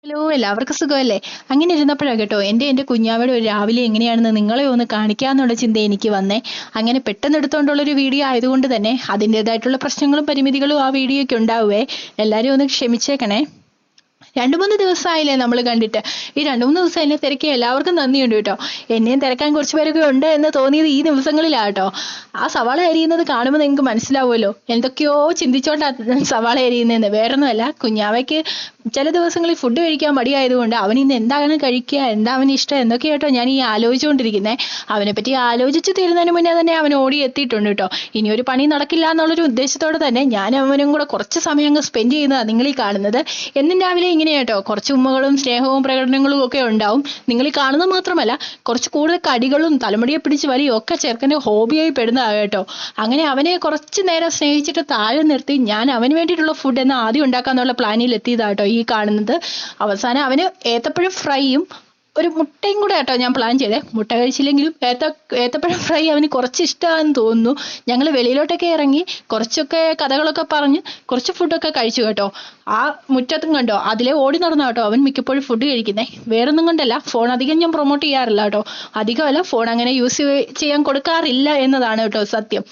Hello, എല്ലാവർക്കും സുഖമല്ലേ? അങ്ങനെ ഇരുന്നപ്പോഴാ കേട്ടോ എൻ്റെ കുഞ്ഞാവയുടെ ഒരു രാവിലെ എങ്ങനെയാണെന്ന് നിങ്ങളെ ഒന്ന് കാണിക്കാന്നുള്ള ചിന്ത എനിക്ക് വന്നേ. അങ്ങനെ പെട്ടെന്ന് എടുത്തോണ്ടുള്ളൊരു വീഡിയോ ആയതുകൊണ്ട് തന്നെ അതിൻ്റെതായിട്ടുള്ള പ്രശ്നങ്ങളും പരിമിതികളും ആ വീഡിയോയ്ക്ക് ഉണ്ടാവുമേ. എല്ലാവരും ഒന്ന് ക്ഷമിച്ചേക്കണേ. 2-3 ദിവസമായില്ലേ നമ്മൾ കണ്ടിട്ട്. ഈ 2-3 ദിവസം എന്നെ തിരക്കി എല്ലാവർക്കും നന്ദിയുണ്ട് കേട്ടോ. എന്നെയും തിരക്കാൻ കുറച്ച് പേരൊക്കെ ഉണ്ട് എന്ന് തോന്നിയത് ഈ ദിവസങ്ങളിലാട്ടോ. ആ സവാള അരിയുന്നത് കാണുമ്പോൾ നിങ്ങൾക്ക് മനസ്സിലാവുമല്ലോ എന്തൊക്കെയോ ചിന്തിച്ചോണ്ടാ സവാള അരിയുന്നതെന്ന്. വേറൊന്നുമല്ല, കുഞ്ഞാവയ്ക്ക് ചില ദിവസങ്ങളിൽ ഫുഡ് കഴിക്കാൻ മടിയായതുകൊണ്ട് അവൻ ഇന്ന് എന്താണ് കഴിക്കുക, എന്താ അവന് ഇഷ്ടം, എന്തൊക്കെയാട്ടോ ഞാൻ ഈ ആലോചിച്ചുകൊണ്ടിരിക്കുന്നത്. അവനെ പറ്റി ആലോചിച്ച് തീരുന്നതിന് മുന്നേ തന്നെ അവൻ ഓടി എത്തിയിട്ടുണ്ട് കേട്ടോ. ഇനി ഒരു പണി നടക്കില്ല എന്നുള്ളൊരു ഉദ്ദേശത്തോടെ തന്നെ ഞാൻ അവനും കൂടെ കുറച്ച് സമയം അങ്ങ് സ്പെൻഡ് ചെയ്യുന്നതാണ് നിങ്ങൾ ഈ കാണുന്നത്. എന്നും രാവിലെ ഇങ്ങനെ കേട്ടോ, കുറച്ച് ഉമ്മകളും സ്നേഹവും പ്രകടനങ്ങളും ഒക്കെ ഉണ്ടാവും. നിങ്ങൾ ഈ കാണുന്നത് മാത്രമല്ല, കുറച്ച് കൂടുതൽ കടികളും തലമുടിയെ പിടിച്ച് വലിയും ഒക്കെ ചെറുക്കൻ്റെ ഹോബിയായി പെടുന്നതാണ് കേട്ടോ. അങ്ങനെ അവനെ കുറച്ച് നേരം സ്നേഹിച്ചിട്ട് താഴെ നിർത്തി ഞാൻ അവന് വേണ്ടിയിട്ടുള്ള ഫുഡ് എന്ന് ആദ്യം ഉണ്ടാക്കാന്നുള്ള പ്ലാനിൽ എത്തിയതാട്ടോ ഈ കാണുന്നത്. അവസാനം അവന് ഏത്തപ്പഴം ഫ്രൈയും ഒരു മുട്ടയും കൂടെ കേട്ടോ ഞാൻ പ്ലാൻ ചെയ്തേ. മുട്ട കഴിച്ചില്ലെങ്കിലും ഏത്തപ്പഴം ഫ്രൈ അവന് കുറച്ച് ഇഷ്ടമാണെന്ന് തോന്നുന്നു. ഞങ്ങൾ വെളിയിലോട്ടൊക്കെ ഇറങ്ങി കുറച്ചൊക്കെ കഥകളൊക്കെ പറഞ്ഞ് കുറച്ച് ഫുഡൊക്കെ കഴിച്ചു കേട്ടോ. ആ മുറ്റത്തും കണ്ടോ, അതിലെ ഓടി നടന്ന കേട്ടോ അവൻ മിക്കപ്പോഴും ഫുഡ് കഴിക്കുന്നേ. വേറൊന്നും കൊണ്ടല്ല, ഫോൺ അധികം ഞാൻ പ്രൊമോട്ട് ചെയ്യാറില്ല കേട്ടോ. അധികമല്ല, ഫോൺ അങ്ങനെ യൂസ് ചെയ്യാൻ കൊടുക്കാറില്ല എന്നതാണ് കേട്ടോ സത്യം.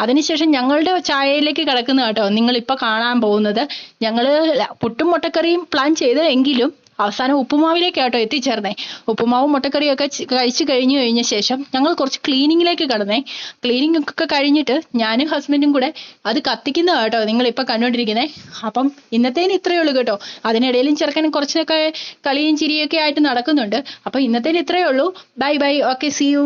അതിനുശേഷം ഞങ്ങളുടെ ചായയിലേക്ക് കിടക്കുന്ന കേട്ടോ നിങ്ങളിപ്പോൾ കാണാൻ പോകുന്നത്. ഞങ്ങൾ പുട്ടും മുട്ടക്കറിയും പ്ലാൻ ചെയ്ത് എങ്കിലും അവസാനം ഉപ്പുമാവിലേക്ക് കേട്ടോ എത്തിച്ചേർന്നേ. ഉപ്പുമാവും മുട്ടക്കറിയും ഒക്കെ കഴിച്ചു കഴിഞ്ഞ ശേഷം ഞങ്ങൾ കുറച്ച് ക്ലീനിങ്ങിലേക്ക് കടന്നേ. ക്ലീനിങ് ഒക്കെ കഴിഞ്ഞിട്ട് ഞാനും ഹസ്ബൻഡും കൂടെ അത് കത്തിക്കുന്ന കേട്ടോ നിങ്ങളിപ്പോൾ കണ്ടുകൊണ്ടിരിക്കുന്നേ. അപ്പം ഇന്നത്തേന് ഇത്രയേ ഉള്ളൂ കേട്ടോ. അതിനിടയിലും ചെറുക്കനും കുറച്ചൊക്കെ കളിയും ചിരിയൊക്കെ ആയിട്ട് നടക്കുന്നുണ്ട്. അപ്പം ഇന്നത്തേന് ഇത്രയേ ഉള്ളൂ. Bye bye, okay, see U.